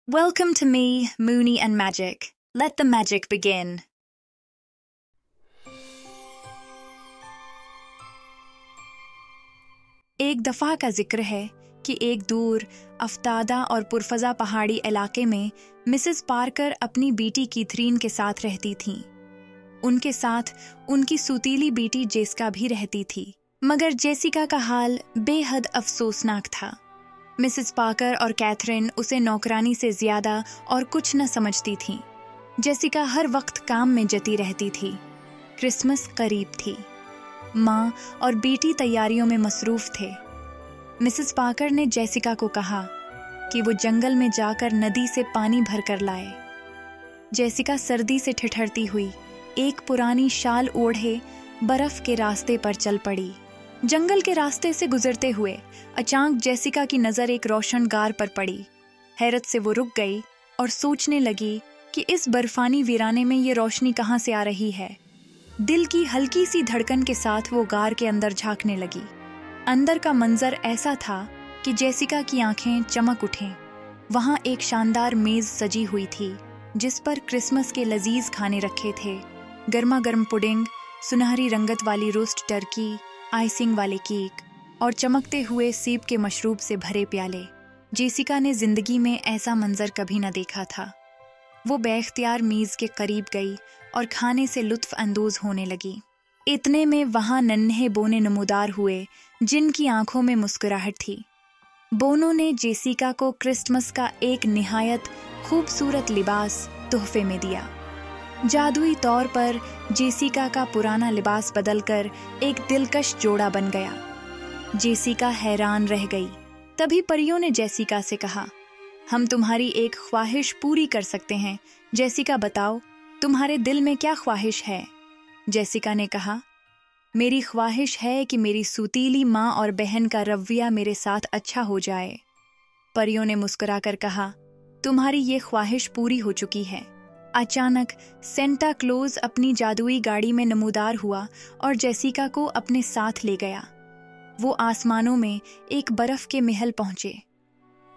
Welcome to me, Mooney and Magic. Let the magic begin. एक दफ़ा का जिक्र है कि एक दूर अफ्तादा और पुरफज़ा पहाड़ी इलाके में मिसेस पार्कर अपनी बेटी कीथरीन के साथ रहती थीं। उनके साथ उनकी सुतीली बेटी जेसिका भी रहती थी, मगर जेसिका का हाल बेहद अफसोसनाक था। मिसेस पार्कर और कैथरीन उसे नौकरानी से ज्यादा और कुछ न समझती थीं। जेसिका हर वक्त काम में जती रहती थी। क्रिसमस करीब थी। माँ और बेटी तैयारियों में मसरूफ थे। मिसेस पार्कर ने जेसिका को कहा कि वो जंगल में जाकर नदी से पानी भर कर लाए। जेसिका सर्दी से ठिठुरती हुई एक पुरानी शाल ओढ़े बर्फ के रास्ते पर चल पड़ी। जंगल के रास्ते से गुजरते हुए अचानक जेसिका की नज़र एक रोशन गार पर पड़ी। हैरत से वो रुक गई और सोचने लगी कि इस बर्फानी वीराने में ये रोशनी कहाँ से आ रही है। दिल की हल्की सी धड़कन के साथ वो गार के अंदर झांकने लगी। अंदर का मंजर ऐसा था कि जेसिका की आंखें चमक उठें। वहाँ एक शानदार मेज़ सजी हुई थी जिस पर क्रिसमस के लजीज खाने रखे थे। गर्मा गर्म पुडिंग, सुनहरी रंगत वाली रोस्ट टर्की, आइसिंग वाले केक और चमकते हुए सेब के मशरूब से भरे प्याले। जेसिका ने जिंदगी में ऐसा मंजर कभी न देखा था। वो बेख्तियार मेज के करीब गई और खाने से लुत्फ अंदोज होने लगी। इतने में वहां नन्हे बोने नमूदार हुए जिनकी आंखों में मुस्कुराहट थी। बोनों ने जेसिका को क्रिसमस का एक निहायत खूबसूरत लिबास तोहफे में दिया। जादुई तौर पर जेसिका का पुराना लिबास बदलकर एक दिलकश जोड़ा बन गया। जेसिका हैरान रह गई। तभी परियों ने जेसिका से कहा, हम तुम्हारी एक ख्वाहिश पूरी कर सकते हैं। जेसिका बताओ, तुम्हारे दिल में क्या ख्वाहिश है? जेसिका ने कहा, मेरी ख्वाहिश है कि मेरी सुतीली माँ और बहन का रवैया मेरे साथ अच्छा हो जाए। परियों ने मुस्कुराकर कहा, तुम्हारी ये ख्वाहिश पूरी हो चुकी है। अचानक सेंटा क्लॉज अपनी जादुई गाड़ी में नमूदार हुआ और जेसिका को अपने साथ ले गया। वो आसमानों में एक बर्फ के महल पहुंचे।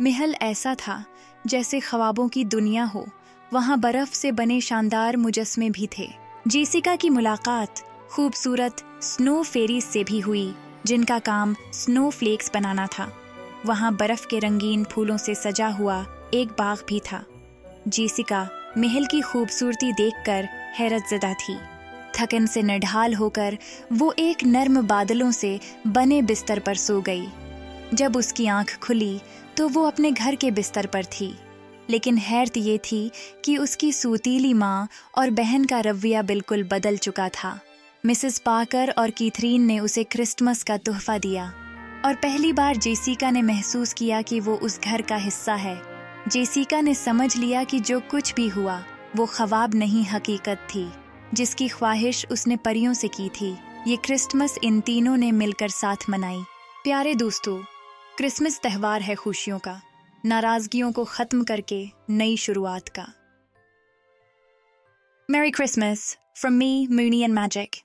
महल ऐसा था जैसे ख्वाबों की दुनिया हो। वहां बर्फ से बने शानदार मुजस्मे भी थे। जेसिका की मुलाकात खूबसूरत स्नो फेरीज से भी हुई जिनका काम स्नो फ्लेक्स बनाना था। वहां बर्फ के रंगीन फूलों से सजा हुआ एक बाग भी था। जेसिका महल की खूबसूरती देखकर हैरतज़दा थी। थकन से निढाल होकर वो एक नर्म बादलों से बने बिस्तर पर सो गई। जब उसकी आंख खुली तो वो अपने घर के बिस्तर पर थी, लेकिन हैरत ये थी कि उसकी सुतीली माँ और बहन का रवैया बिल्कुल बदल चुका था। मिसेस पार्कर और कीथरीन ने उसे क्रिसमस का तोहफा दिया और पहली बार जेसिका ने महसूस किया कि वो उस घर का हिस्सा है। जेसिका ने समझ लिया कि जो कुछ भी हुआ वो ख्वाब नहीं, हकीकत थी जिसकी ख्वाहिश उसने परियों से की थी। ये क्रिसमस इन तीनों ने मिलकर साथ मनाई। प्यारे दोस्तों, क्रिसमस त्यौहार है खुशियों का, नाराजगियों को खत्म करके नई शुरुआत का। Merry Christmas from me, Mooney and Magic.